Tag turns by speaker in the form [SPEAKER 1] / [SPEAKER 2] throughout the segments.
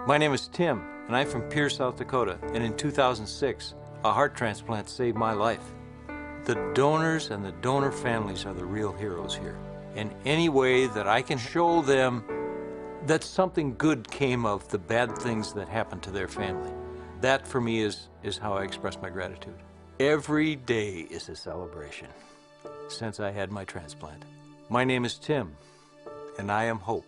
[SPEAKER 1] My name is Tim, and I'm from Pierce, South Dakota, and in 2006, a heart transplant saved my life. The donors and the donor families are the real heroes here. In any way that I can show them that something good came of the bad things that happened to their family, that for me is how I express my gratitude. Every day is a celebration since I had my transplant. My name is Tim, and I am hope.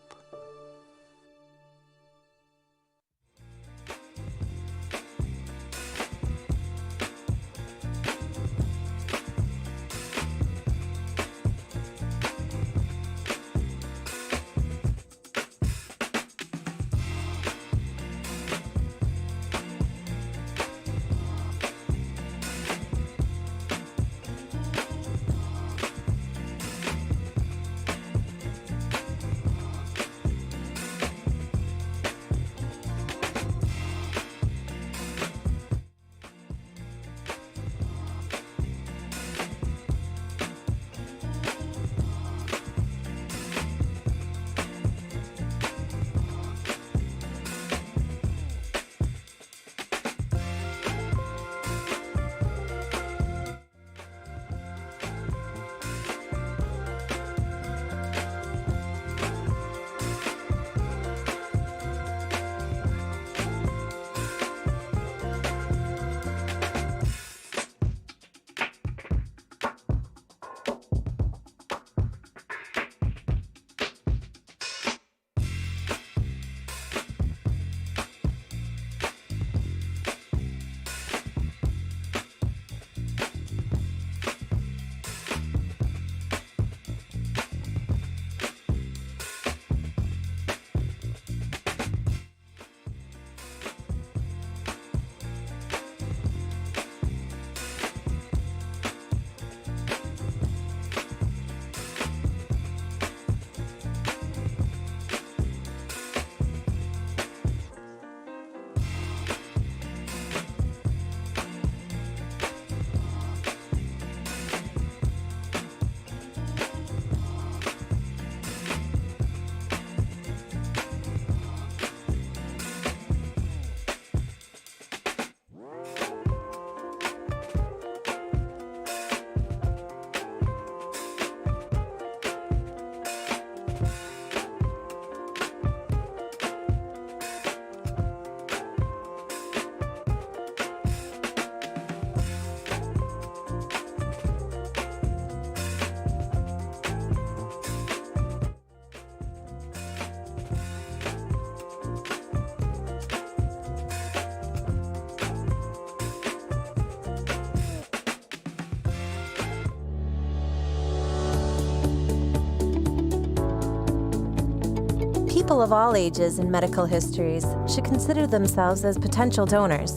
[SPEAKER 2] People of all ages and medical histories should consider themselves as potential donors.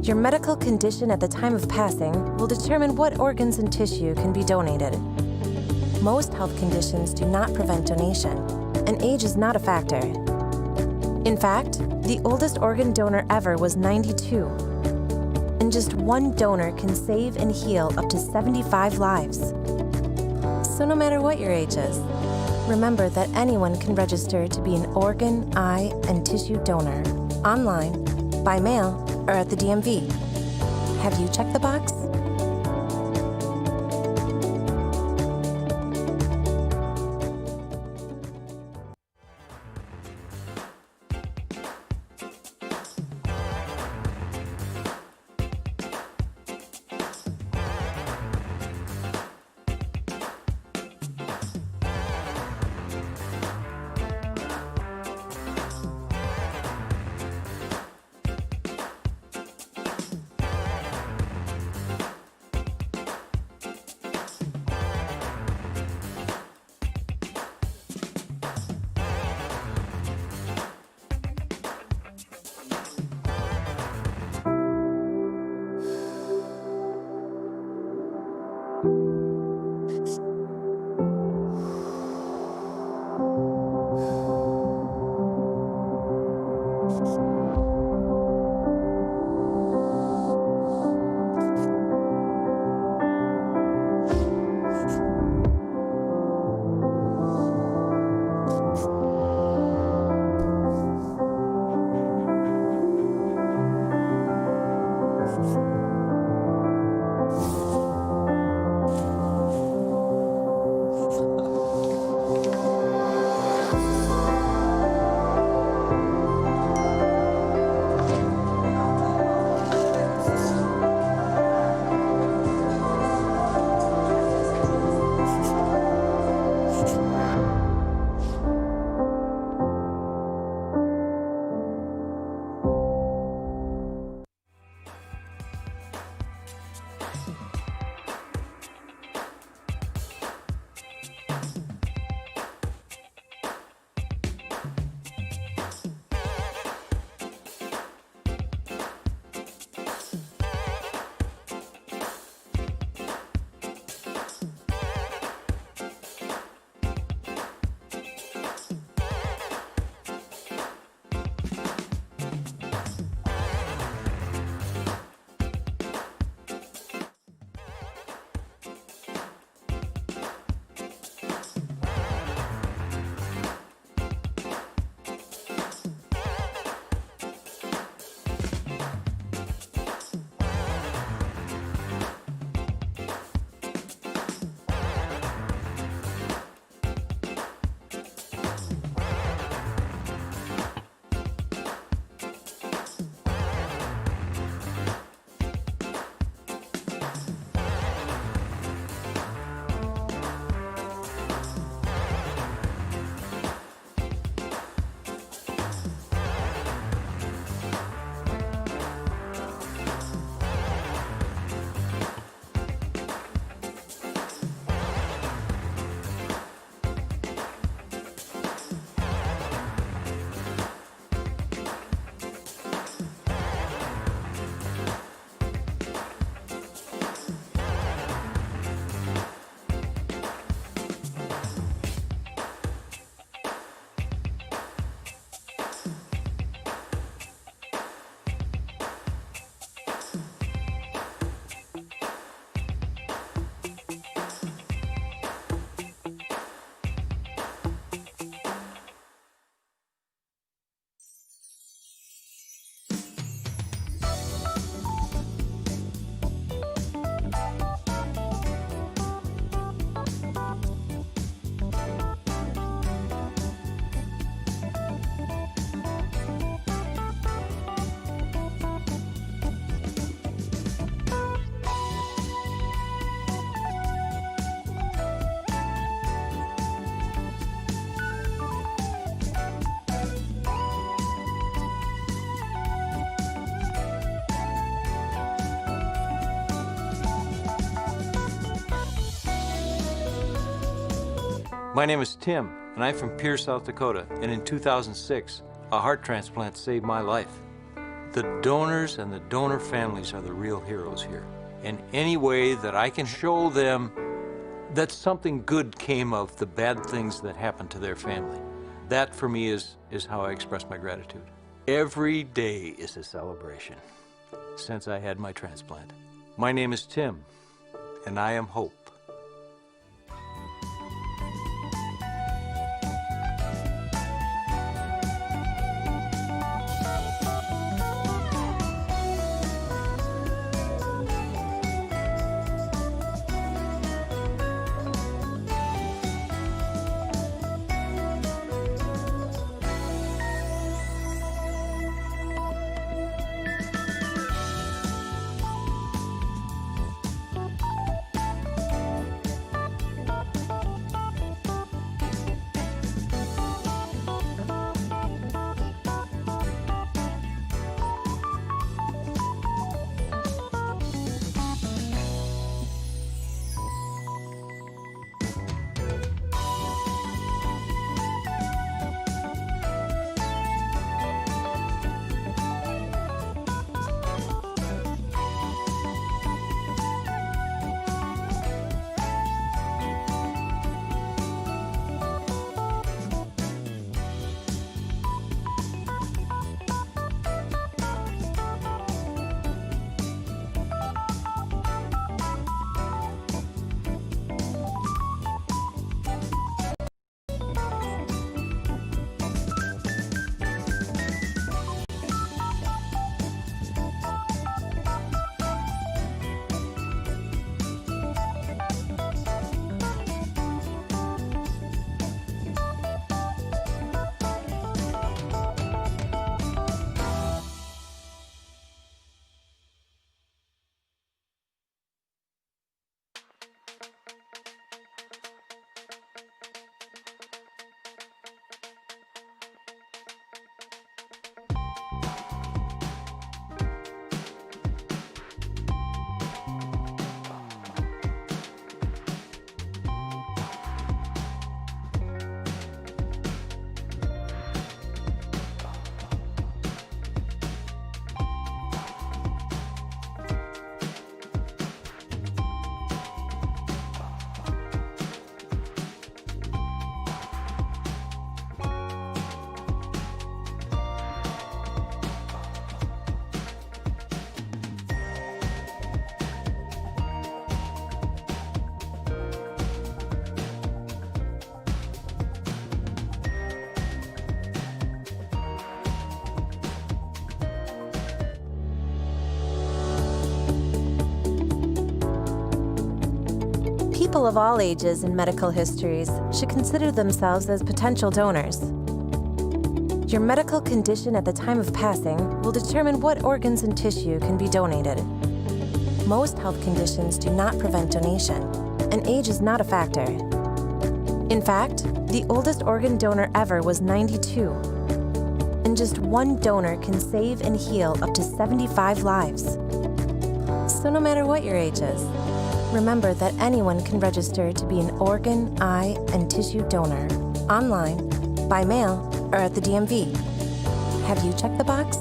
[SPEAKER 2] Your medical condition at the time of passing will determine what organs and tissue can be donated. Most health conditions do not prevent donation, and age is not a factor. In fact, the oldest organ donor ever was 92, and just one donor can save and heal up to 75 lives. So no matter what your age is, remember that anyone can register to be an organ, eye, and tissue donor, online, by mail, or at the DMV. Have you checked the box?
[SPEAKER 1] My name is Tim, and I'm from Pierce, South Dakota, and in 2006, a heart transplant saved my life. The donors and the donor families are the real heroes here. In any way that I can show them that something good came of the bad things that happened to their family, that for me is how I express my gratitude. Every day is a celebration since I had my transplant. My name is Tim, and I am hope.
[SPEAKER 2] People of all ages and medical histories should consider themselves as potential donors. Your medical condition at the time of passing will determine what organs and tissue can be donated. Most health conditions do not prevent donation, and age is not a factor. In fact, the oldest organ donor ever was 92. And just one donor can save and heal up to 75 lives. So no matter what your age is, remember that anyone can register to be an organ, eye, and tissue donor, online, by mail, or at the DMV. Have you checked the box?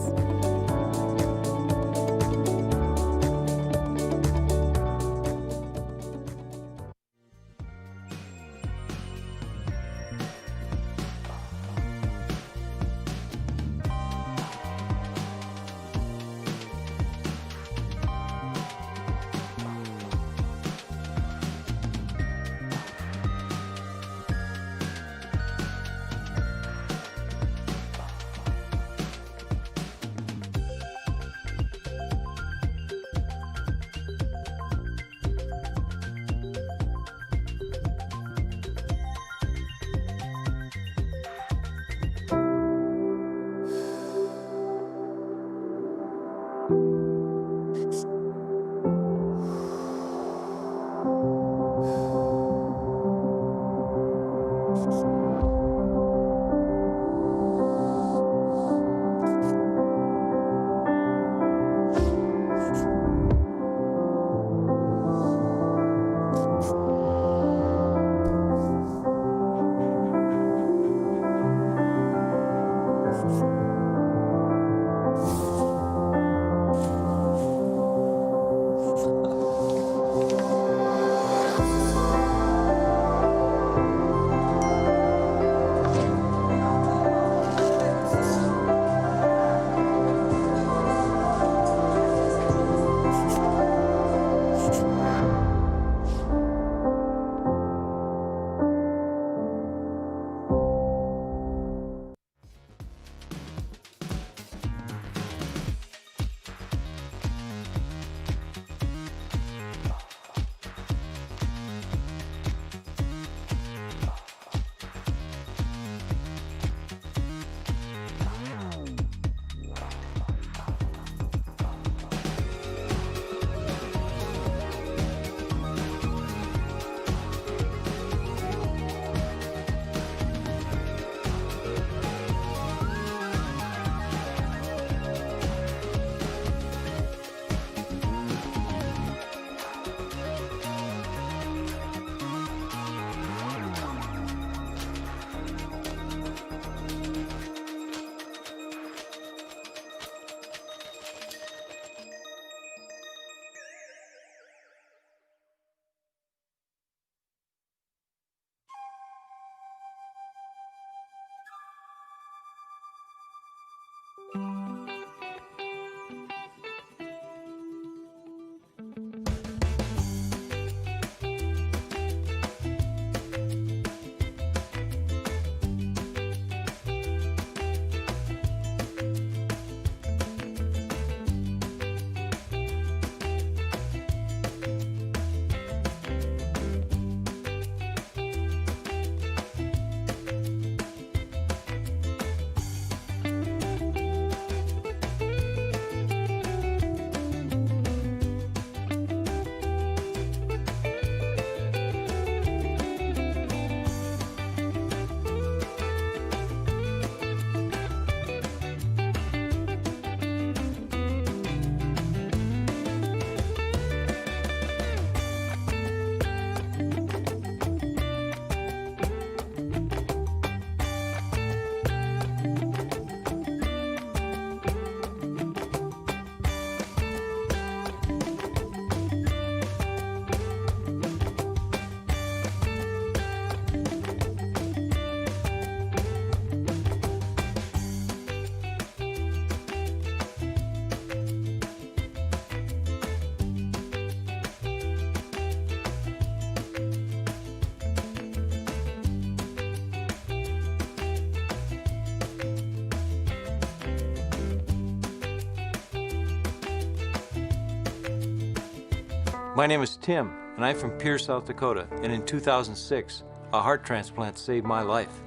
[SPEAKER 1] My name is Tim, and I'm from Pierce, South Dakota, and in 2006, a heart transplant saved my life.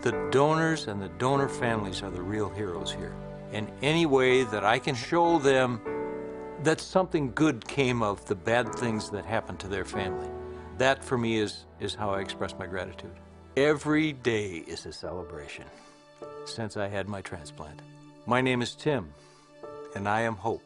[SPEAKER 1] The donors and the donor families are the real heroes here. And any way that I can show them that something good came of the bad things that happened to their family, that for me is how I express my gratitude. Every day is a celebration since I had my transplant. My name is Tim, and I am hope.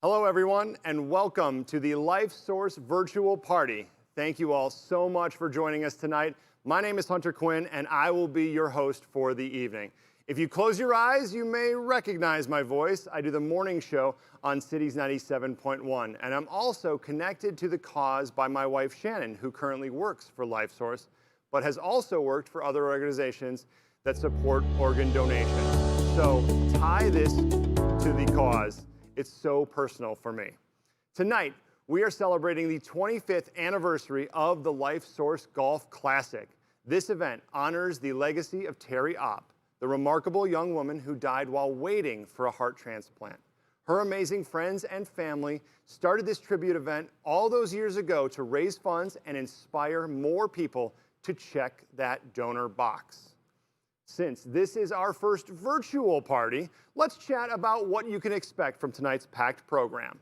[SPEAKER 3] Hello, everyone, and welcome to the LifeSource virtual party. Thank you all so much for joining us tonight. My name is Hunter Quinn, and I will be your host for the evening. If you close your eyes, you may recognize my voice. I do the morning show on Cities 97.1, and I'm also connected to the cause by my wife, Shannon, who currently works for LifeSource, but has also worked for other organizations that support organ donation. So tie this to the cause. It's so personal for me. Tonight, we are celebrating the 25th anniversary of the LifeSource Golf Classic. This event honors the legacy of Terry Opp, the remarkable young woman who died while waiting for a heart transplant. Her amazing friends and family started this tribute event all those years ago to raise funds and inspire more people to check that donor box. Since this is our first virtual party, let's chat about what you can expect from tonight's packed program.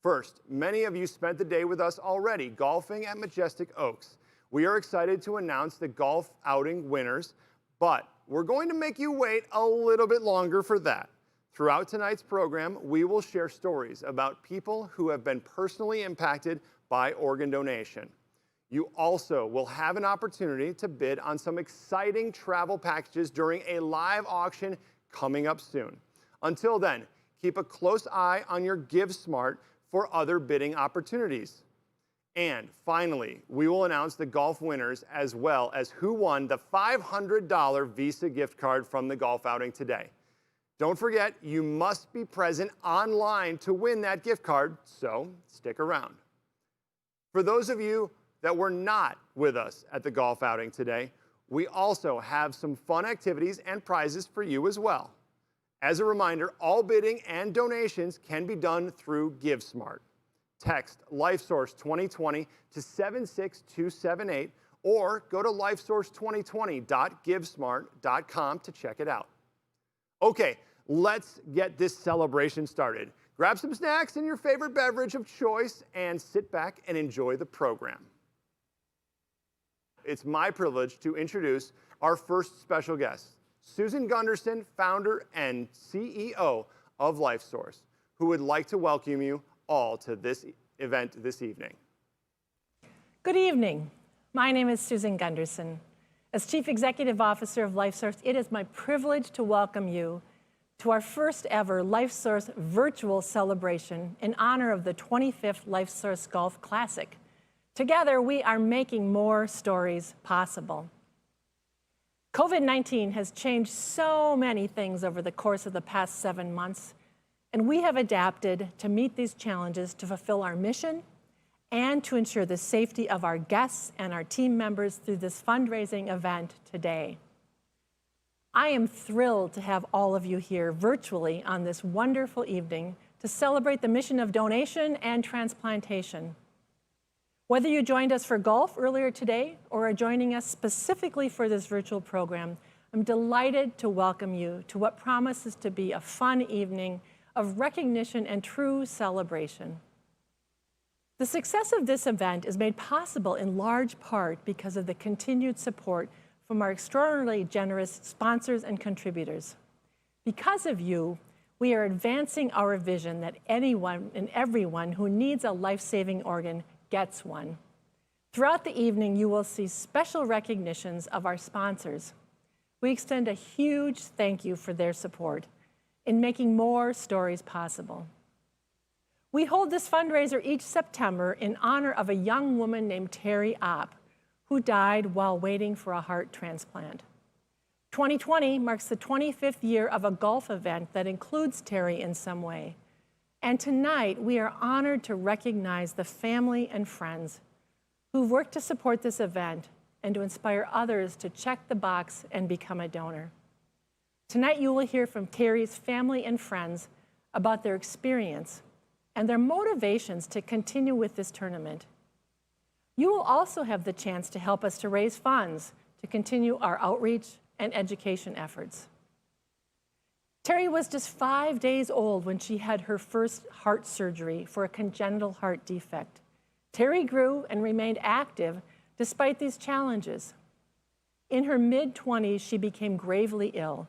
[SPEAKER 3] First, many of you spent the day with us already golfing at Majestic Oaks. We are excited to announce the golf outing winners, but we're going to make you wait a little bit longer for that. Throughout tonight's program, we will share stories about people who have been personally impacted by organ donation. You also will have an opportunity to bid on some exciting travel packages during a live auction coming up soon. Until then, keep a close eye on your GiveSmart for other bidding opportunities. And finally, we will announce the golf winners as well as who won the $500 Visa gift card from the golf outing today. Don't forget, you must be present online to win that gift card, so stick around. For those of you that were not with us at the golf outing today, we also have some fun activities and prizes for you as well. As a reminder, all bidding and donations can be done through GiveSmart. Text LifeSource 2020 to 76278 or go to lifesource2020.givesmart.com to check it out. Okay, let's get this celebration started. Grab some snacks and your favorite beverage of choice and sit back and enjoy the program. It's my privilege to introduce our first special guest, Susan Gunderson, founder and CEO of LifeSource, who would like to welcome you all to this event this evening.
[SPEAKER 4] Good evening. My name is Susan Gunderson. As Chief Executive Officer of LifeSource, it is my privilege to welcome you to our first ever LifeSource virtual celebration in honor of the 25th LifeSource Golf Classic. Together, we are making more stories possible. COVID-19 has changed so many things over the course of the past 7 months, and we have adapted to meet these challenges to fulfill our mission and to ensure the safety of our guests and our team members through this fundraising event today. I am thrilled to have all of you here virtually on this wonderful evening to celebrate the mission of donation and transplantation. Whether you joined us for golf earlier today or are joining us specifically for this virtual program, I'm delighted to welcome you to what promises to be a fun evening of recognition and true celebration. The success of this event is made possible in large part because of the continued support from our extraordinarily generous sponsors and contributors. Because of you, we are advancing our vision that anyone and everyone who needs a life-saving organ gets one. Throughout the evening, you will see special recognitions of our sponsors. We extend a huge thank you for their support in making more stories possible. We hold this fundraiser each September in honor of a young woman named Terry Opp, who died while waiting for a heart transplant. 2020 marks the 25th year of a golf event that includes Terry in some way. And tonight, we are honored to recognize the family and friends who've worked to support this event and to inspire others to check the box and become a donor. Tonight, you will hear from Terry's family and friends about their experience and their motivations to continue with this tournament. You will also have the chance to help us to raise funds to continue our outreach and education efforts. Terry was just 5 days old when she had her first heart surgery for a congenital heart defect. Terry grew and remained active despite these challenges. In her mid-20s, she became gravely ill,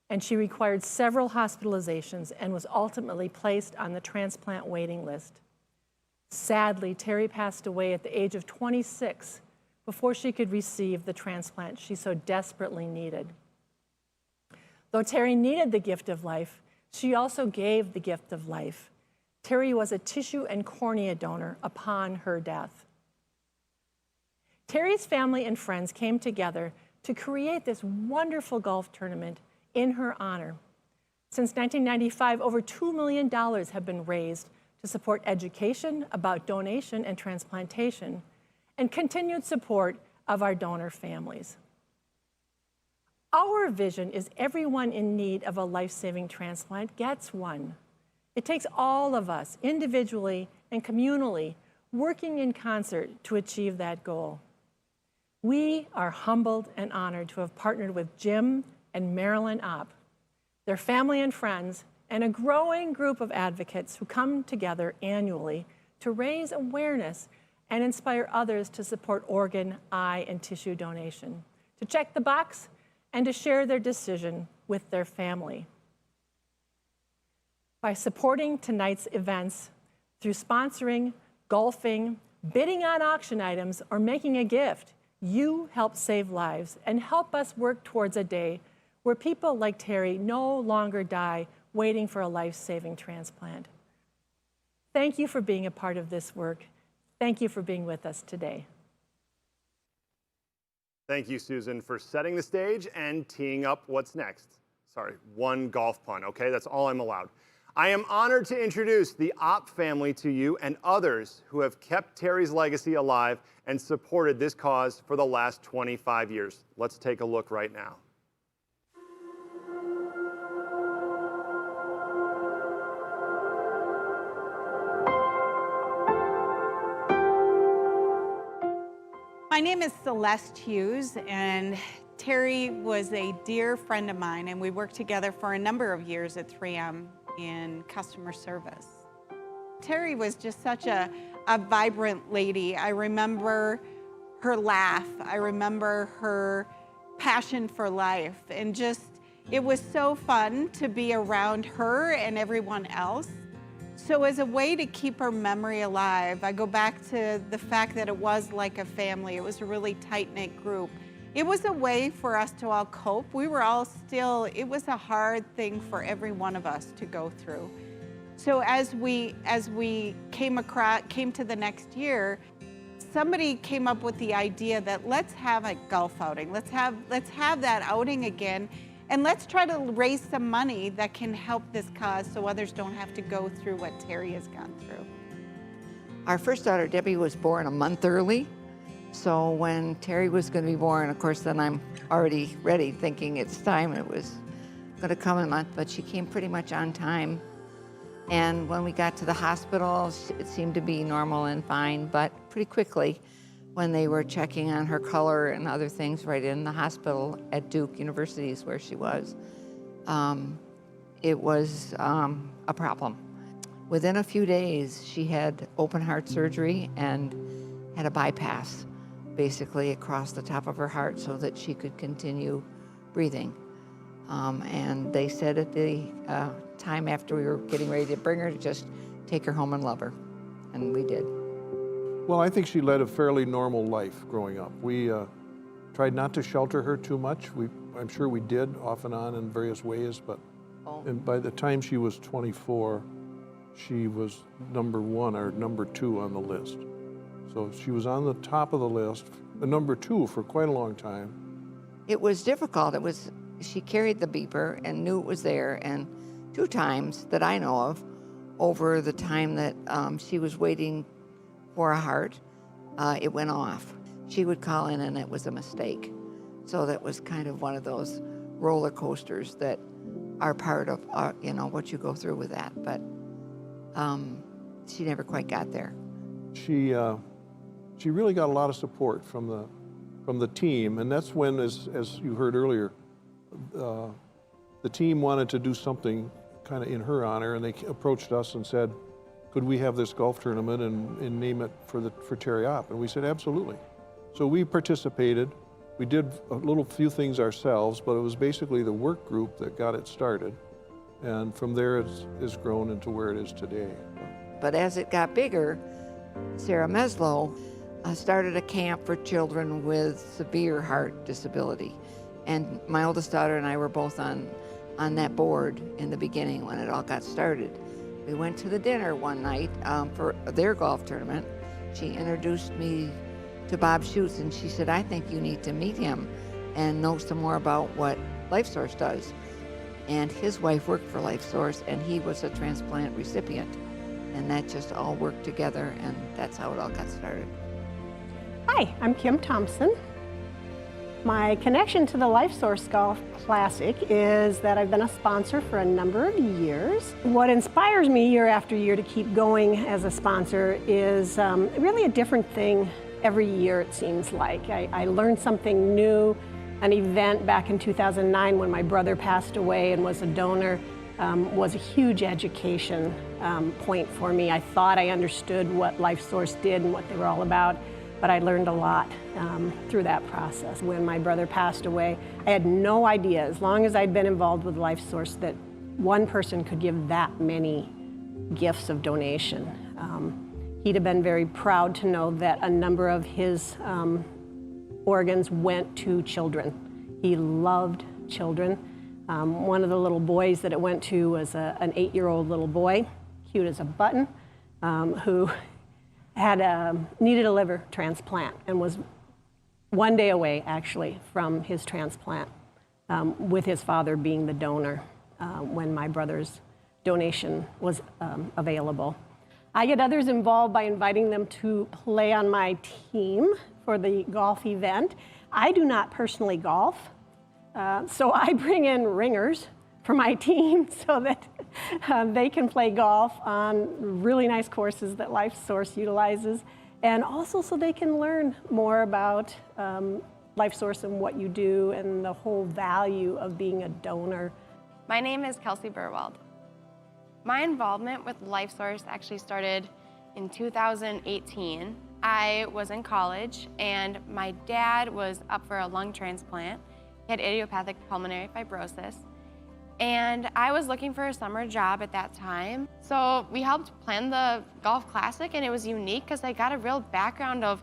[SPEAKER 4] and she required several hospitalizations and was ultimately placed on the transplant waiting list. Sadly, Terry passed away at the age of 26 before she could receive the transplant she so desperately needed. Though Terry needed the gift of life, she also gave the gift of life. Terry was a tissue and cornea donor upon her death. Terry's family and friends came together to create this wonderful golf tournament in her honor. Since 1995, over $2 million have been raised to support education about donation and transplantation and continued support of our donor families. Our vision is everyone in need of a life-saving transplant gets one. It takes all of us, individually and communally, working in concert to achieve that goal. We are humbled and honored to have partnered with Jim and Marilyn Opp, their family and friends, and a growing group of advocates who come together annually to raise awareness and inspire others to support organ, eye, and tissue donation, to check the box, and to share their decision with their family. By supporting tonight's events through sponsoring, golfing, bidding on auction items, or making a gift, you help save lives and help us work towards a day where people like Terry no longer die waiting for a life-saving transplant. Thank you for being a part of this work. Thank you for being with us today.
[SPEAKER 3] Thank you, Susan, for setting the stage and teeing up what's next. Sorry, one golf pun, okay? That's all I'm allowed. I am honored to introduce the Opp family to you and others who have kept Terry's legacy alive and supported this cause for the last 25 years. Let's take a look right now.
[SPEAKER 5] My name is Celeste Hughes, and Terry was a dear friend of mine, and we worked together for a number of years at 3M. in customer service. Terry was just such a vibrant lady. I remember her laugh. I remember her passion for life, and just, it was so fun to be around her and everyone else. So as a way to keep her memory alive, I go back to the fact that it was like a family. It was a really tight-knit group. It was a way for us to all cope. We were all still, it was a hard thing for every one of us to go through. So as we came to the next year, somebody came up with the idea that let's have a golf outing. Let's have that outing again, and let's try to raise some money that can help this cause so others don't have to go through what Terry has gone through.
[SPEAKER 6] Our first daughter, Debbie, was born a month early. So when Terry was going to be born, of course, then I'm already ready, thinking it's time. It was going to come in a month, but she came pretty much on time. And when we got to the hospital, it seemed to be normal and fine, but pretty quickly, when they were checking on her color and other things right in the hospital at Duke University is where she was, it was a problem. Within a few days, she had open heart surgery and had a bypass, basically across the top of her heart so that she could continue breathing. And they said at the time after we were getting ready to bring her to just take her home and love her, and we did.
[SPEAKER 7] Well, I think she led a fairly normal life growing up. We tried not to shelter her too much. I'm sure we did off and on in various ways, but and by the time she was 24, she was number 1 or number 2 on the list. So she was on the top of the list, number 2 for quite a long time.
[SPEAKER 6] It was difficult. She carried the beeper and knew it was there, and 2 times that I know of, over the time that she was waiting for a heart, it went off. She would call in and it was a mistake. So that was kind of one of those roller coasters that are part of what you go through with that. But she never quite got there.
[SPEAKER 7] She really got a lot of support from the team, and that's when, as you heard earlier, the team wanted to do something kind of in her honor, and they approached us and said, could we have this golf tournament and name it for Terry Opp? And we said, absolutely. So we participated. We did a few things ourselves, but it was basically the work group that got it started. And from there, it's grown into where it is today.
[SPEAKER 6] But as it got bigger, Sarah Meslow started a camp for children with severe heart disability. And my oldest daughter and I were both on that board in the beginning when it all got started. We went to the dinner one night for their golf tournament. She introduced me to Bob Schutz, and she said, I think you need to meet him and know some more about what LifeSource does. And his wife worked for LifeSource, and he was a transplant recipient. And that just all worked together, and that's how it all got started.
[SPEAKER 8] Hi, I'm Kim Thompson. My connection to the LifeSource Golf Classic is that I've been a sponsor for a number of years. What inspires me year after year to keep going as a sponsor is really a different thing every year, it seems like. I learned something new. An event back in 2009 when my brother passed away and was a donor was a huge education point for me. I thought I understood what LifeSource did and what they were all about, but I learned a lot through that process. When my brother passed away, I had no idea, as long as I'd been involved with LifeSource, that one person could give that many gifts of donation. He'd have been very proud to know that a number of his organs went to children. He loved children. One of the little boys that it went to was an 8-year-old little boy, cute as a button, who had needed a liver transplant and was one day away, actually, from his transplant, with his father being the donor when my brother's donation was available. I get others involved by inviting them to play on my team for the golf event. I do not personally golf, so I bring in ringers for my team so that they can play golf on really nice courses that LifeSource utilizes, and also so they can learn more about LifeSource and what you do and the whole value of being a donor.
[SPEAKER 9] My name is Kelsey Burwald. My involvement with LifeSource actually started in 2018. I was in college and my dad was up for a lung transplant. He had idiopathic pulmonary fibrosis. And I was looking for a summer job at that time. So we helped plan the Golf Classic, and it was unique because I got a real background of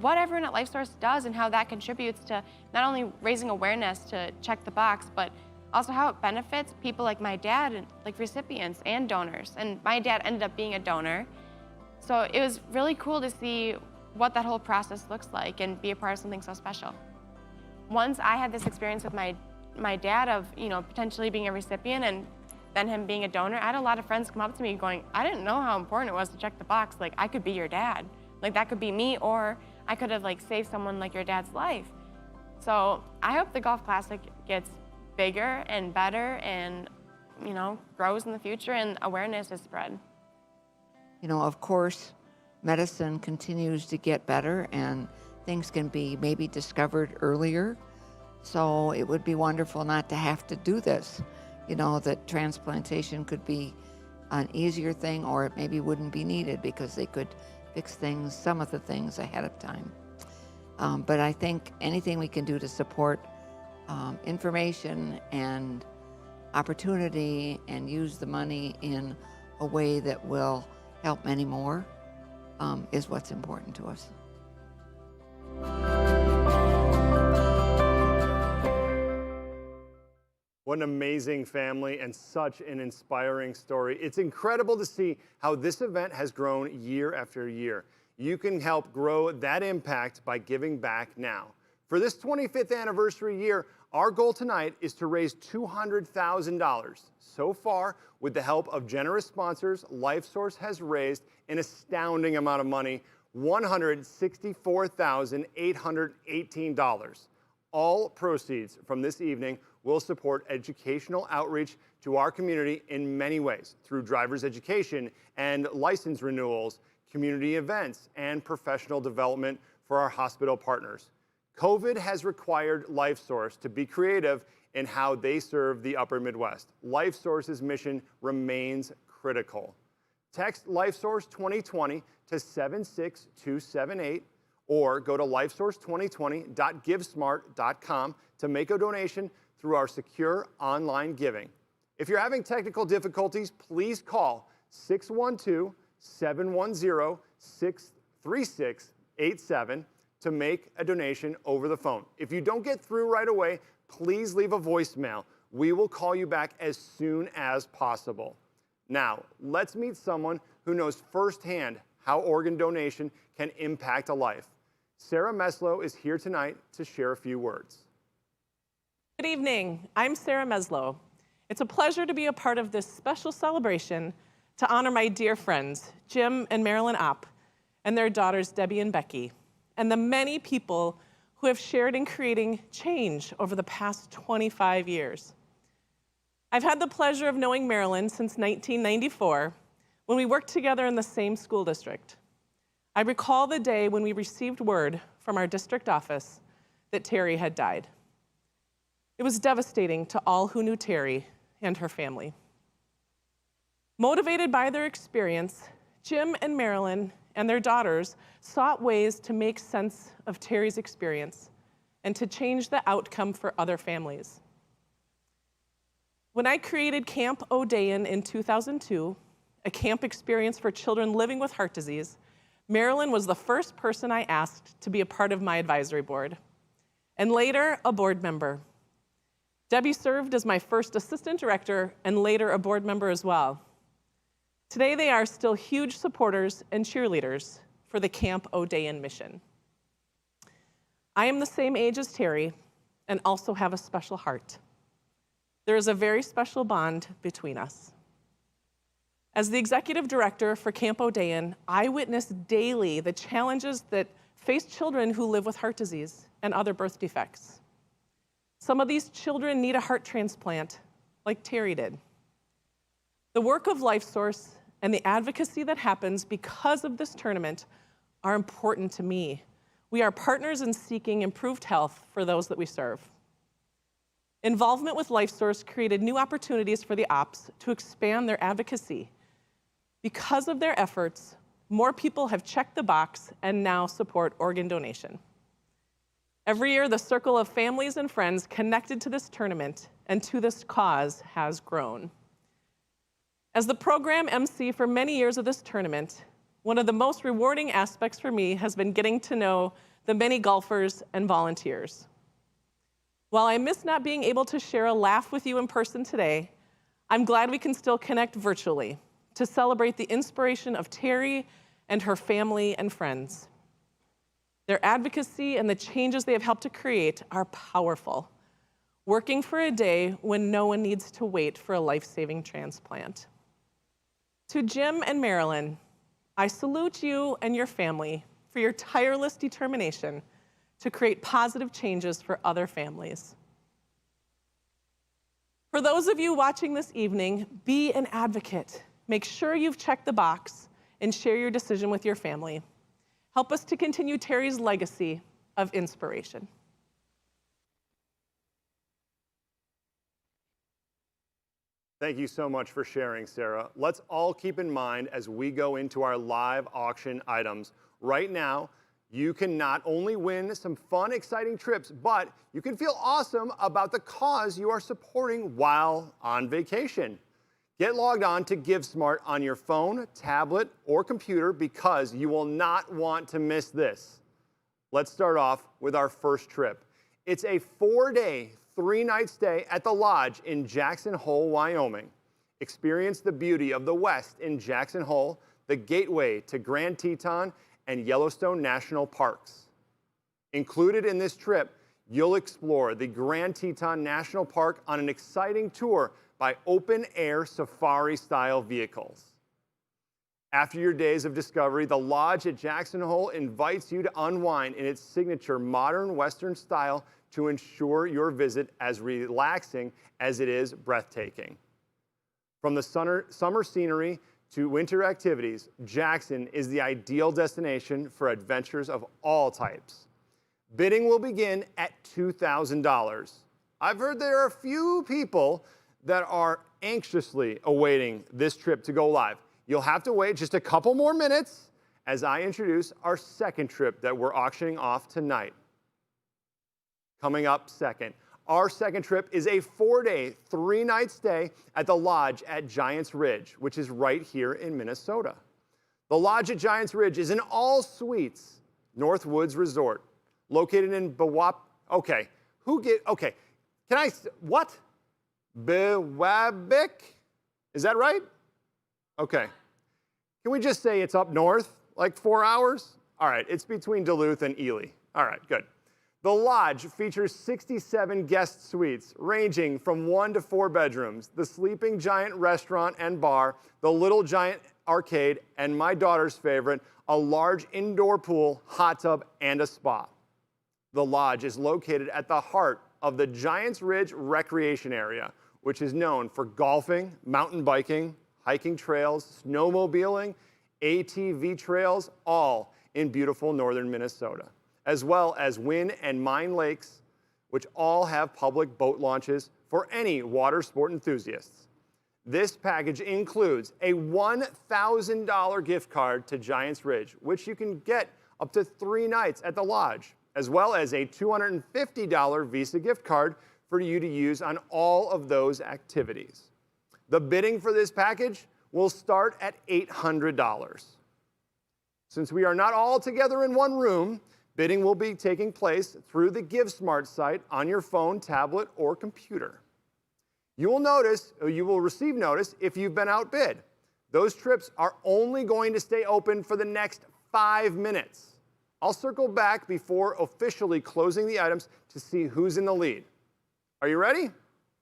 [SPEAKER 9] what everyone at LifeSource does and how that contributes to not only raising awareness to check the box, but also how it benefits people like my dad, and like recipients and donors. And my dad ended up being a donor. So it was really cool to see what that whole process looks like and be a part of something so special. Once I had this experience with my dad of, potentially being a recipient and then him being a donor, I had a lot of friends come up to me going, I didn't know how important it was to check the box. Like, I could be your dad. Like, that could be me, or I could have saved someone like your dad's life. So I hope the Golf Classic gets bigger and better and, grows in the future and awareness is spread.
[SPEAKER 6] Of course, medicine continues to get better and things can be maybe discovered earlier. So it would be wonderful not to have to do this. That transplantation could be an easier thing, or it maybe wouldn't be needed because they could fix some of the things ahead of time. But I think anything we can do to support information and opportunity and use the money in a way that will help many more is what's important to us.
[SPEAKER 3] What an amazing family and such an inspiring story. It's incredible to see how this event has grown year after year. You can help grow that impact by giving back now. For this 25th anniversary year, our goal tonight is to raise $200,000. So far, with the help of generous sponsors, LifeSource has raised an astounding amount of money, $164,818. All proceeds from this evening will support educational outreach to our community in many ways, through driver's education and license renewals, community events, and professional development for our hospital partners. COVID has required LifeSource to be creative in how they serve the Upper Midwest. LifeSource's mission remains critical. Text LifeSource 2020 to 76278 or go to lifesource2020.givesmart.com to make a donation through our secure online giving. If you're having technical difficulties, please call 612-710-63687 to make a donation over the phone. If you don't get through right away, please leave a voicemail. We will call you back as soon as possible. Now, let's meet someone who knows firsthand how organ donation can impact a life. Sarah Meslow is here tonight to share a few words.
[SPEAKER 10] Good evening. I'm Sarah Meslow. It's a pleasure to be a part of this special celebration to honor my dear friends, Jim and Marilyn Opp, and their daughters, Debbie and Becky, and the many people who have shared in creating change over the past 25 years. I've had the pleasure of knowing Marilyn since 1994, when we worked together in the same school district. I recall the day when we received word from our district office that Terry had died. It was devastating to all who knew Terry and her family. Motivated by their experience, Jim and Marilyn and their daughters sought ways to make sense of Terry's experience and to change the outcome for other families. When I created Camp O'Dayan in 2002, a camp experience for children living with heart disease, Marilyn was the first person I asked to be a part of my advisory board, and later a board member. Debbie served as my first assistant director and later a board member as well. Today they are still huge supporters and cheerleaders for the Camp O'Dayan mission. I am the same age as Terry and also have a special heart. There is a very special bond between us. As the executive director for Camp O'Dayan, I witness daily the challenges that face children who live with heart disease and other birth defects. Some of these children need a heart transplant, like Terry did. The work of LifeSource and the advocacy that happens because of this tournament are important to me. We are partners in seeking improved health for those that we serve. Involvement with LifeSource created new opportunities for the ops to expand their advocacy. Because of their efforts, more people have checked the box and now support organ donation. Every year, the circle of families and friends connected to this tournament and to this cause has grown. As the program MC for many years of this tournament, one of the most rewarding aspects for me has been getting to know the many golfers and volunteers. While I miss not being able to share a laugh with you in person today, I'm glad we can still connect virtually to celebrate the inspiration of Terry and her family and friends. Their advocacy and the changes they have helped to create are powerful, working for a day when no one needs to wait for a life-saving transplant. To Jim and Marilyn, I salute you and your family for your tireless determination to create positive changes for other families. For those of you watching this evening, be an advocate. Make sure you've checked the box and share your decision with your family. Help us to continue Terry's legacy of inspiration.
[SPEAKER 3] Thank you so much for sharing, Sarah. Let's all keep in mind as we go into our live auction items. Right now, you can not only win some fun, exciting trips, but you can feel awesome about the cause you are supporting while on vacation. Get logged on to GiveSmart on your phone, tablet, or computer because you will not want to miss this. Let's start off with our first trip. It's a 4-day, 3-night stay at the Lodge in Jackson Hole, Wyoming. Experience the beauty of the West in Jackson Hole, the gateway to Grand Teton, and Yellowstone National Parks. Included in this trip, you'll explore the Grand Teton National Park on an exciting tour by open-air safari-style vehicles. After your days of discovery, the Lodge at Jackson Hole invites you to unwind in its signature modern Western style to ensure your visit as relaxing as it is breathtaking. From the summer scenery to winter activities, Jackson is the ideal destination for adventures of all types. Bidding will begin at $2,000. I've heard there are a few people that are anxiously awaiting this trip to go live. You'll have to wait just a couple more minutes as I introduce our second trip that we're auctioning off tonight. Coming up second, our second trip is a 4-day, 3-night stay at the Lodge at Giants Ridge, which is right here in Minnesota. The Lodge at Giants Ridge is an all-suites Northwoods resort located in Bewap. Okay, what? Bewabik? Is that right? Okay. Can we just say it's up north, like 4 hours? All right, it's between Duluth and Ely. All right, good. The Lodge features 67 guest suites ranging from 1 to 4 bedrooms, the Sleeping Giant restaurant and bar, the Little Giant arcade, and my daughter's favorite, a large indoor pool, hot tub, and a spa. The Lodge is located at the heart of the Giants Ridge Recreation Area, which is known for golfing, mountain biking, hiking trails, snowmobiling, ATV trails, all in beautiful northern Minnesota, as well as Winn and Mine Lakes, which all have public boat launches for any water sport enthusiasts. This package includes a $1,000 gift card to Giants Ridge, which you can get up to 3 nights at the Lodge, as well as a $250 Visa gift card for you to use on all of those activities. The bidding for this package will start at $800. Since we are not all together in one room, bidding will be taking place through the GiveSmart site on your phone, tablet, or computer. You will receive notice if you've been outbid. Those trips are only going to stay open for the next 5 minutes. I'll circle back before officially closing the items to see who's in the lead. Are you ready?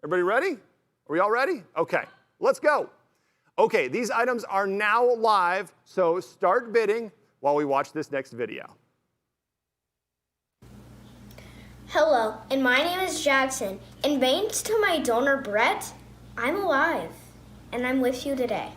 [SPEAKER 3] Everybody ready? Are we all ready? Okay, let's go. Okay, these items are now live, so start bidding while we watch this next video.
[SPEAKER 11] Hello, and my name is Jackson. And thanks to my donor Brett, I'm alive, and I'm with you today.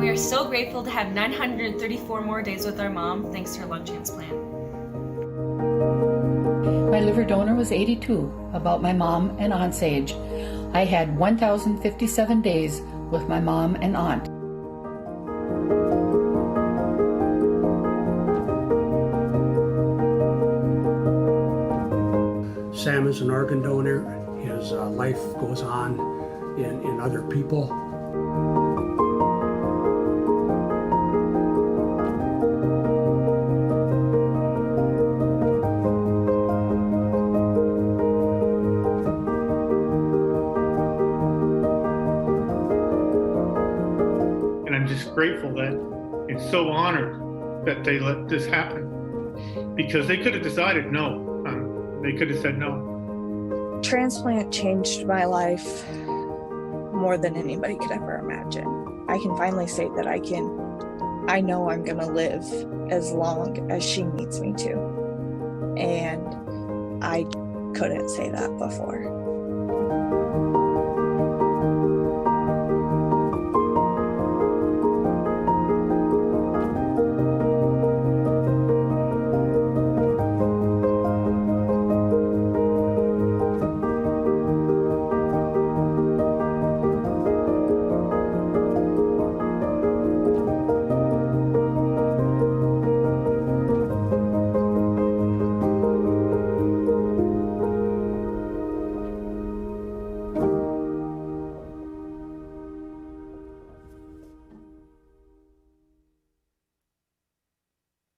[SPEAKER 12] we are so grateful to have 934 more days with our mom thanks to her lung transplant.
[SPEAKER 13] My liver donor was 82, about my mom and aunt's age. I had 1,057 days with my mom and aunt.
[SPEAKER 14] Sam is an organ donor. His life goes on in other people.
[SPEAKER 15] And I'm just grateful that and so honored that they let this happen, because they could have decided no. They could have said no.
[SPEAKER 16] Transplant changed my life more than anybody could ever imagine. I can finally say that I know I'm gonna live as long as she needs me to. And I couldn't say that before.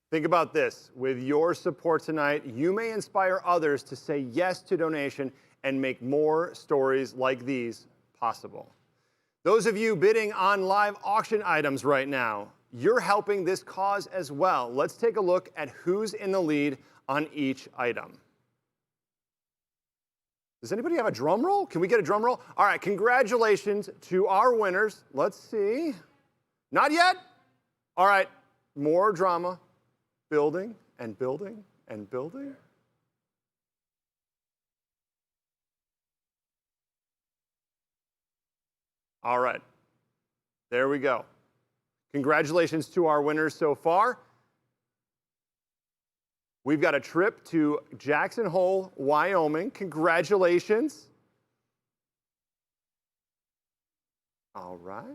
[SPEAKER 3] Think about this. With your support tonight, you may inspire others to say yes to donation and make more stories like these possible. Those of you bidding on live auction items right now, you're helping this cause as well. Let's take a look at who's in the lead on each item. Does anybody have a drum roll? Can we get a drum roll? All right, congratulations to our winners. Let's see. Not yet? All right, more drama. Building and building and building. All right, there we go. Congratulations to our winners so far. We've got a trip to Jackson Hole, Wyoming. Congratulations. All right.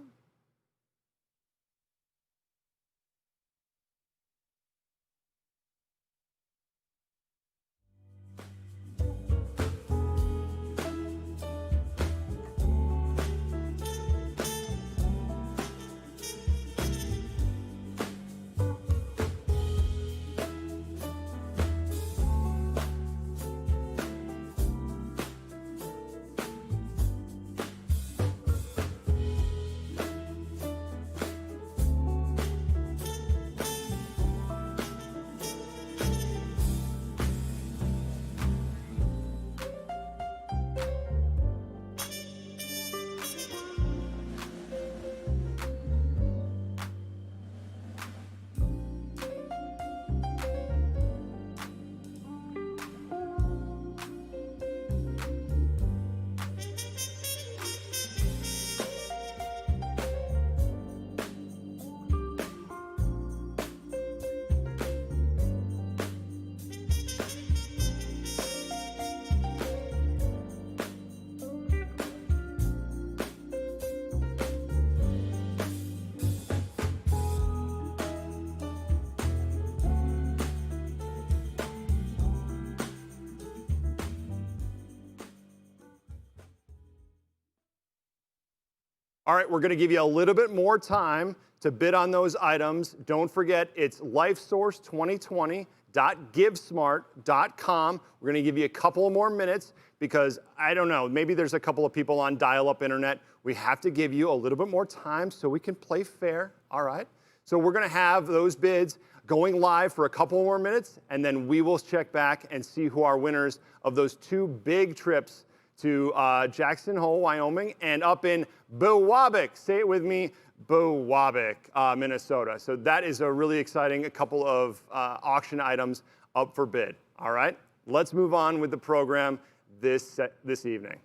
[SPEAKER 3] All right, we're going to give you a little bit more time to bid on those items. Don't forget, it's LifeSource2020.givesmart.com. We're going to give you a couple more minutes because, I don't know, maybe there's a couple of people on dial-up internet. We have to give you a little bit more time so we can play fair, all right? So we're going to have those bids going live for a couple more minutes, and then we will check back and see who are winners of those two big trips to Jackson Hole, Wyoming, and up in Biwabic. Say it with me, Biwabic, Minnesota. So that is a really exciting couple of auction items up for bid. All right, let's move on with the program this evening.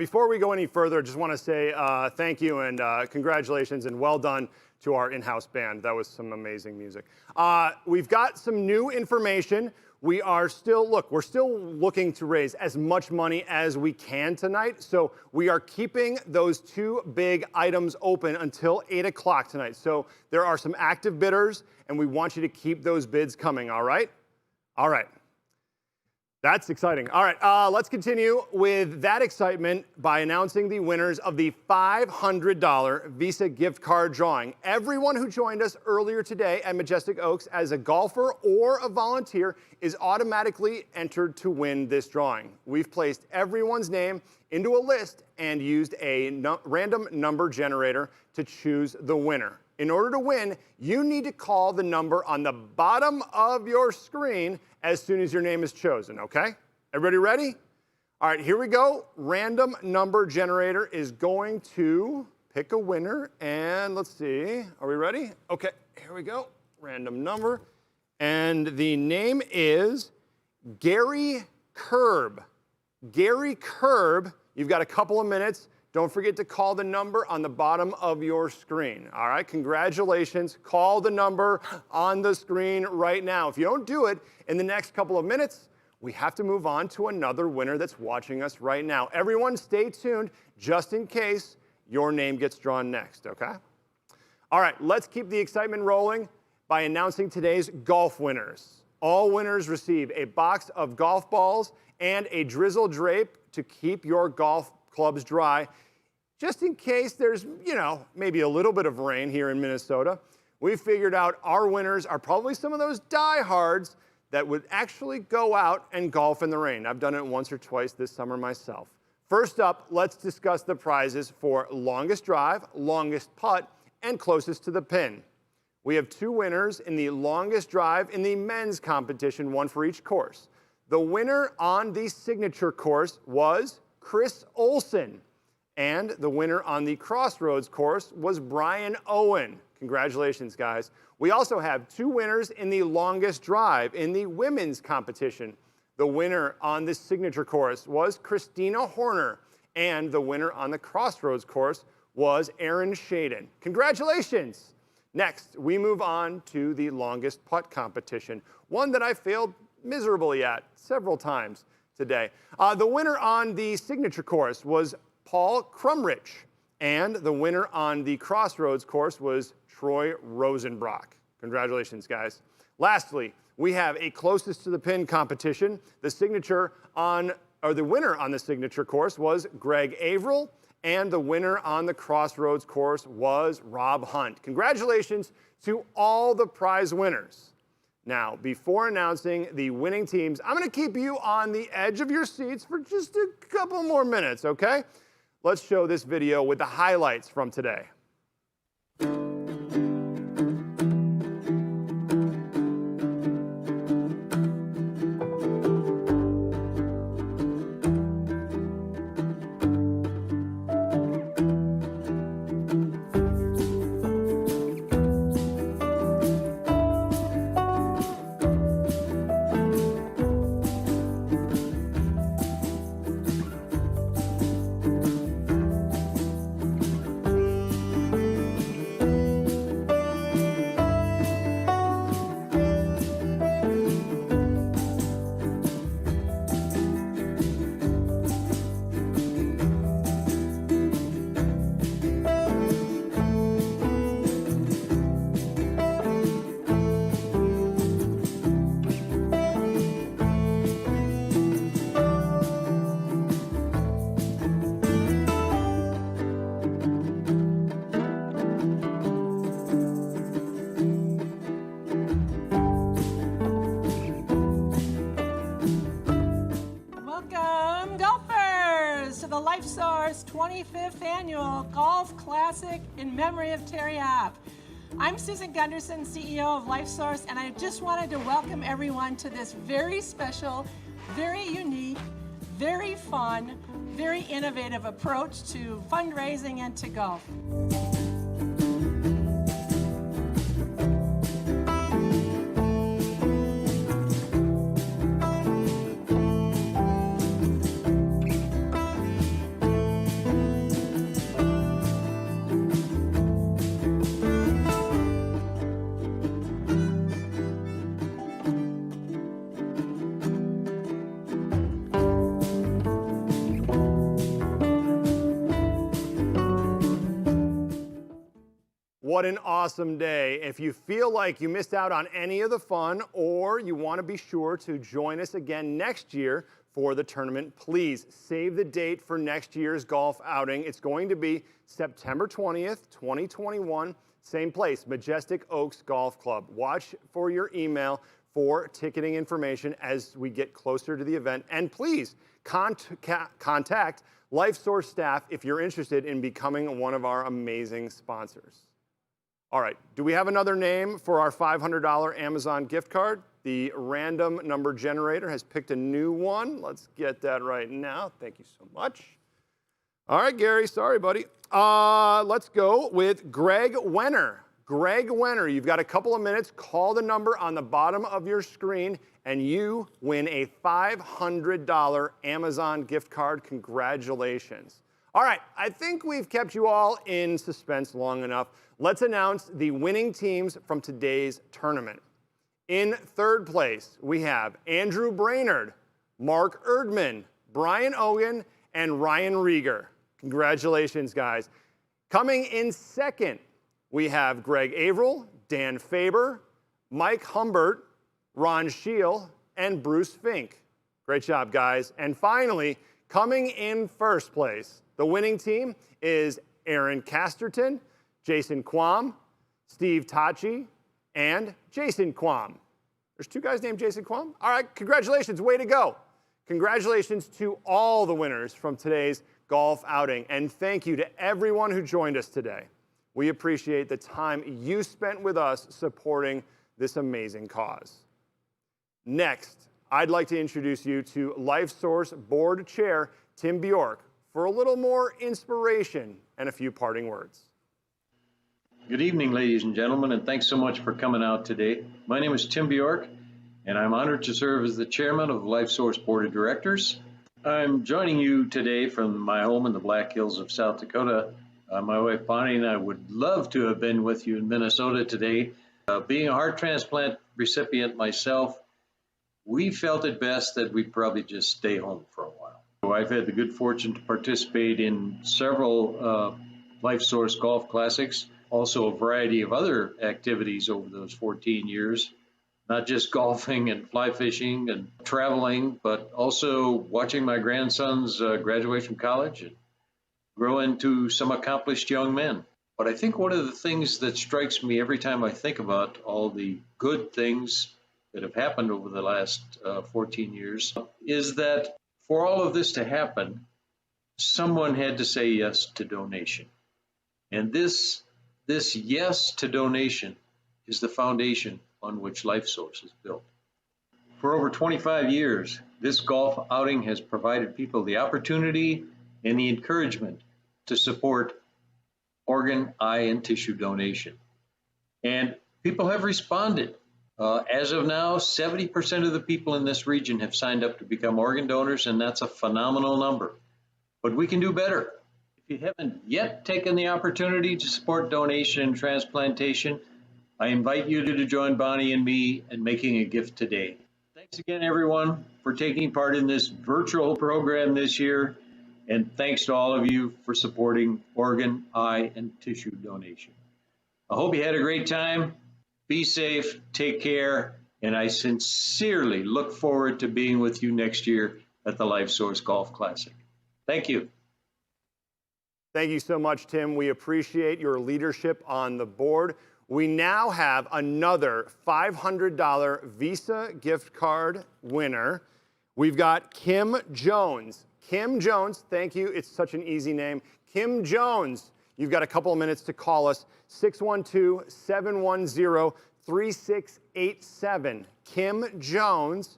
[SPEAKER 3] Before we go any further, I just want to say thank you and congratulations and well done to our in-house band. That was some amazing music. We've got some new information. We're still looking to raise as much money as we can tonight. So we are keeping those two big items open until 8 o'clock tonight. So there are some active bidders and we want you to keep those bids coming, all right? All right. That's exciting. All right, let's continue with that excitement by announcing the winners of the $500 Visa gift card drawing. Everyone who joined us earlier today at Majestic Oaks as a golfer or a volunteer is automatically entered to win this drawing. We've placed everyone's name into a list and used a random number generator to choose the winner. In order to win, you need to call the number on the bottom of your screen as soon as your name is chosen, okay? Everybody ready? All right, here we go. Random number generator is going to pick a winner, and let's see. Are we ready? Okay, here we go. Random number. And the name is Gary Kerb. Gary Kerb, you've got a couple of minutes. Don't forget to call the number on the bottom of your screen. All right, congratulations. Call the number on the screen right now. If you don't do it in the next couple of minutes, we have to move on to another winner that's watching us right now. Everyone stay tuned just in case your name gets drawn next, okay? All right, let's keep the excitement rolling by announcing today's golf winners. All winners receive a box of golf balls and a drizzle drape to keep your golf clubs dry, just in case there's, maybe a little bit of rain here in Minnesota. We figured out our winners are probably some of those diehards that would actually go out and golf in the rain. I've done it once or twice this summer myself. First up, let's discuss the prizes for longest drive, longest putt, and closest to the pin. We have two winners in the longest drive in the men's competition, one for each course. The winner on the signature course was Chris Olson, and the winner on the Crossroads course was Brian Owen. Congratulations, guys. We also have two winners in the longest drive in the women's competition. The winner on the signature course was Christina Horner, and the winner on the Crossroads course was Aaron Shaden. Congratulations. Next, we move on to the longest putt competition, one that I failed miserably at several times today. The winner on the signature course was Paul Crumrich, and the winner on the Crossroads course was Troy Rosenbrock. Congratulations, guys. Lastly, we have a closest to the pin competition. The winner on the signature course was Greg Averill, and the winner on the Crossroads course was Rob Hunt. Congratulations to all the prize winners. Now, before announcing the winning teams, I'm going to keep you on the edge of your seats for just a couple more minutes, okay? Let's show this video with the highlights from today.
[SPEAKER 17] LifeSource 25th Annual Golf Classic in memory of Terry Hopp. I'm Susan Gunderson, CEO of LifeSource, and I just wanted to welcome everyone to this very special, very unique, very fun, very innovative approach to fundraising and to golf.
[SPEAKER 3] what an awesome day. If you feel like you missed out on any of the fun or you want to be sure to join us again next year for the tournament, please save the date for next year's golf outing. It's going to be September 20th, 2021, same place, Majestic Oaks Golf Club. Watch for your email for ticketing information as we get closer to the event. And please contact LifeSource staff if you're interested in becoming one of our amazing sponsors. All right, do we have another name for our $500 Amazon gift card? The random number generator has picked a new one. Let's get that right now. Thank you so much. All right, Gary, sorry, buddy. Let's go with Greg Wenner. Greg Wenner, you've got a couple of minutes. Call the number on the bottom of your screen, and you win a $500 Amazon gift card. Congratulations. All right, I think we've kept you all in suspense long enough. Let's announce the winning teams from today's tournament. In third place, we have Andrew Brainerd, Mark Erdman, Brian Ogan, and Ryan Rieger. Congratulations, guys. Coming in second, we have Greg Averill, Dan Faber, Mike Humbert, Ron Scheel, and Bruce Fink. Great job, guys. And finally, coming in first place, the winning team is Aaron Casterton, Jason Quam, Steve Tachi, and Jason Quam. There's two guys named Jason Quam? All right, congratulations, way to go. Congratulations to all the winners from today's golf outing, and thank you to everyone who joined us today. We appreciate the time you spent with us supporting this amazing cause. Next, I'd like to introduce you to LifeSource Board Chair Tim Bjork for a little more inspiration and a few parting words.
[SPEAKER 18] Good evening, ladies and gentlemen, and thanks so much for coming out today. My name is Tim Bjork, and I'm honored to serve as the chairman of the LifeSource Board of Directors. I'm joining you today from my home in the Black Hills of South Dakota. My wife Bonnie and I would love to have been with you in Minnesota today. Being a heart transplant recipient myself, we felt it best that we'd probably just stay home for a while. So I've had the good fortune to participate in several LifeSource Golf Classics, also a variety of other activities over those 14 years, not just golfing and fly fishing and traveling, but also watching my grandsons graduate from college and grow into some accomplished young men. But I think one of the things that strikes me every time I think about all the good things that have happened over the last 14 years is that for all of this to happen, someone had to say yes to donation. And this yes to donation is the foundation on which LifeSource is built. For over 25 years, this golf outing has provided people the opportunity and the encouragement to support organ, eye, and tissue donation. And people have responded. As of now, 70% of the people in this region have signed up to become organ donors, and that's a phenomenal number. But we can do better. If you haven't yet taken the opportunity to support donation and transplantation, I invite you to join Bonnie and me in making a gift today. Thanks again, everyone, for taking part in this virtual program this year. And thanks to all of you for supporting organ, eye, and tissue donation. I hope you had a great time. Be safe, take care, and I sincerely look forward to being with you next year at the LifeSource Golf Classic. Thank you.
[SPEAKER 3] Thank you so much, Tim. We appreciate your leadership on the board. We now have another $500 Visa gift card winner. We've got Kim Jones. Kim Jones, thank you. It's such an easy name. Kim Jones, you've got a couple of minutes to call us. 612-710-3687. Kim Jones,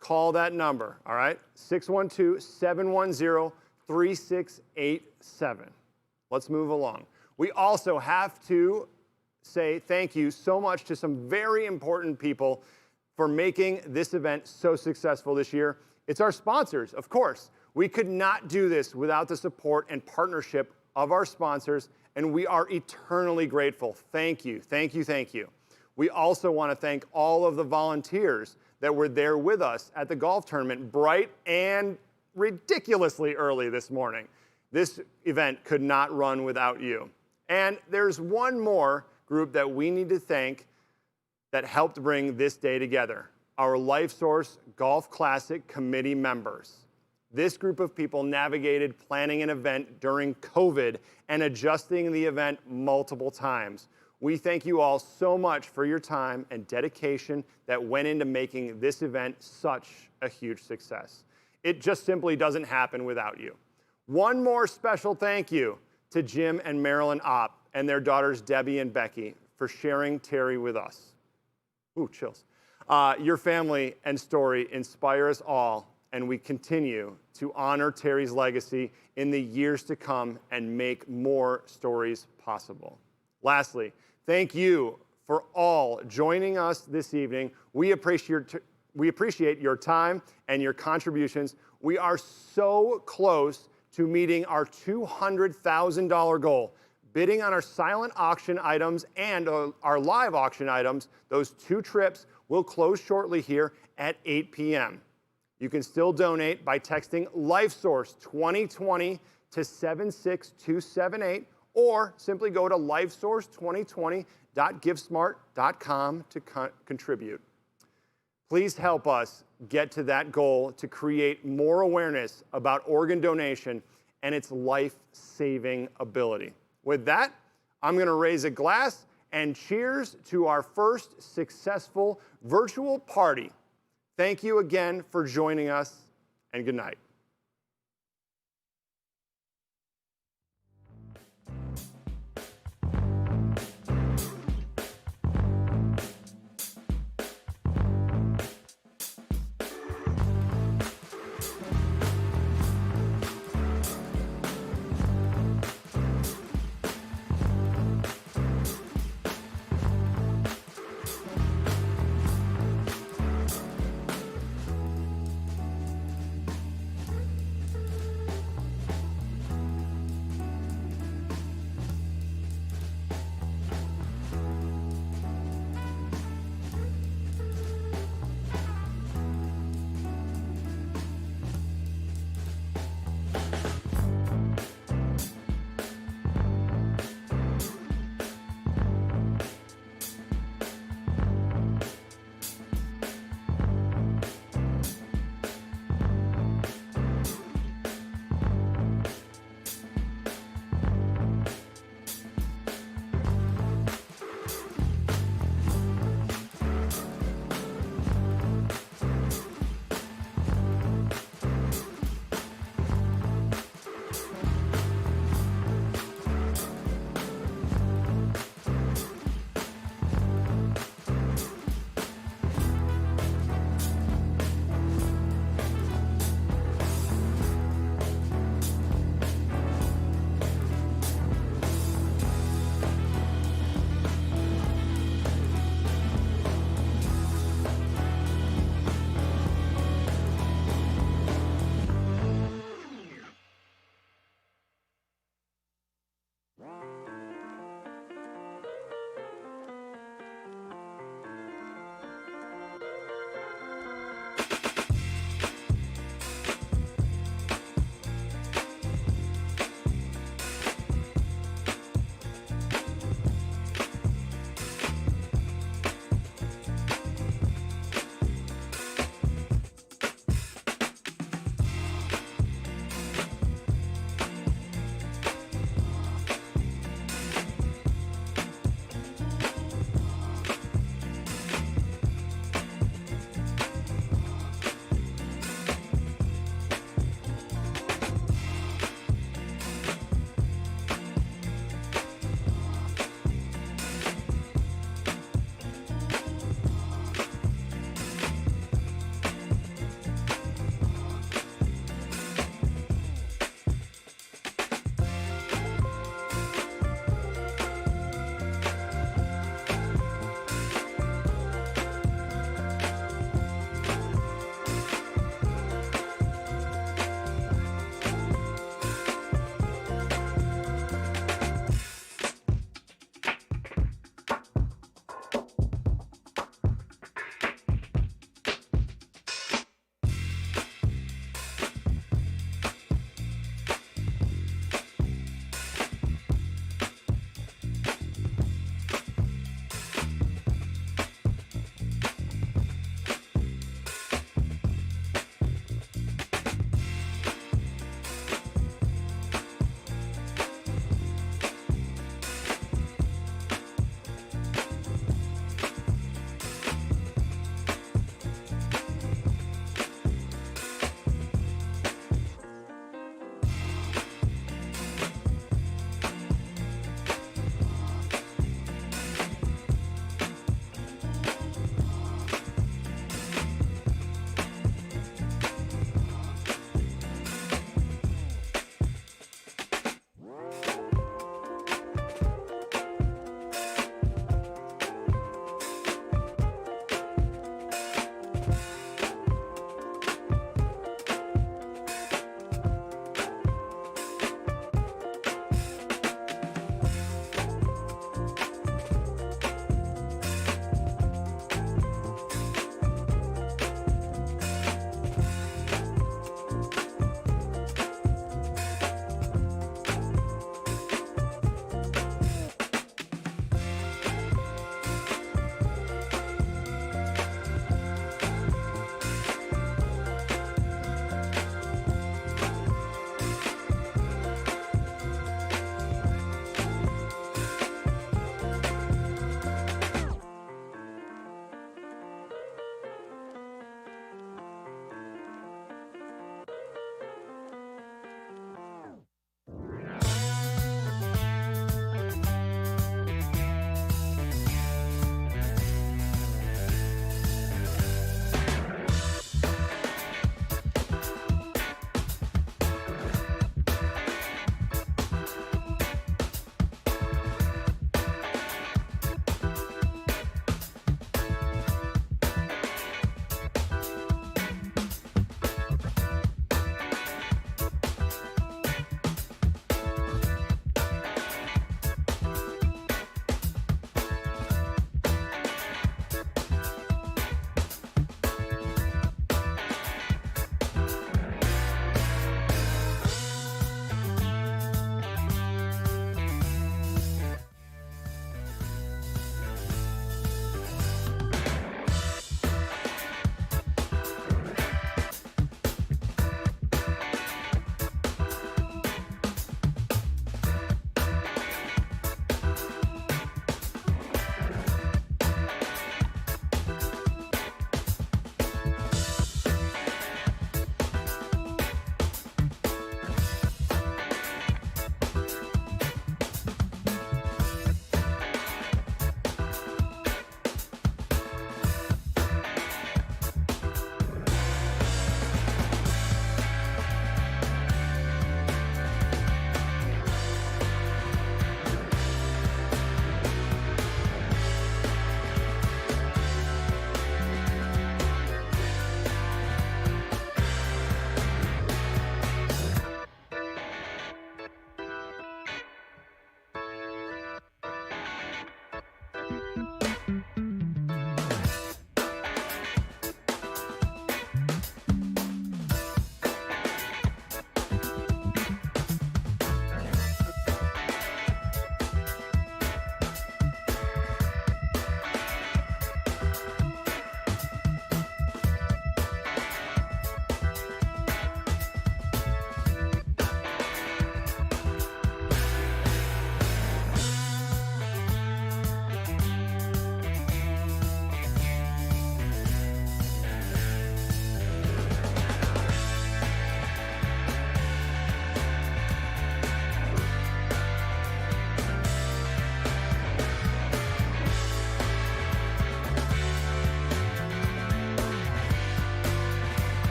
[SPEAKER 3] call that number, all right? 612-710-3687. Let's move along. We also have to say thank you so much to some very important people for making this event so successful this year. It's our sponsors, of course. We could not do this without the support and partnership of our sponsors, and we are eternally grateful. Thank you, thank you, thank you. We also want to thank all of the volunteers that were there with us at the golf tournament, bright and ridiculously early this morning. This event could not run without you. And there's one more group that we need to thank that helped bring this day together, our LifeSource Golf Classic committee members. This group of people navigated planning an event during COVID and adjusting the event multiple times. We thank you all so much for your time and dedication that went into making this event such a huge success. It just simply doesn't happen without you. One more special thank you to Jim and Marilyn Opp and their daughters Debbie and Becky for sharing Terry with us. Ooh, chills. Your family and story inspire us all, and we continue to honor Terry's legacy in the years to come and make more stories possible. Lastly, thank you for all joining us this evening. We appreciate your time and your contributions. We are so close to meeting our $200,000 goal. Bidding on our silent auction items and our live auction items, those 2 trips, will close shortly here at 8 p.m. You can still donate by texting LifeSource 2020 to 76278 or simply go to lifesource2020.givesmart.com to contribute. Please help us get to that goal to create more awareness about organ donation and its life-saving ability. With that, I'm going to raise a glass and cheers to our first successful virtual party. Thank you again for joining us, and good night.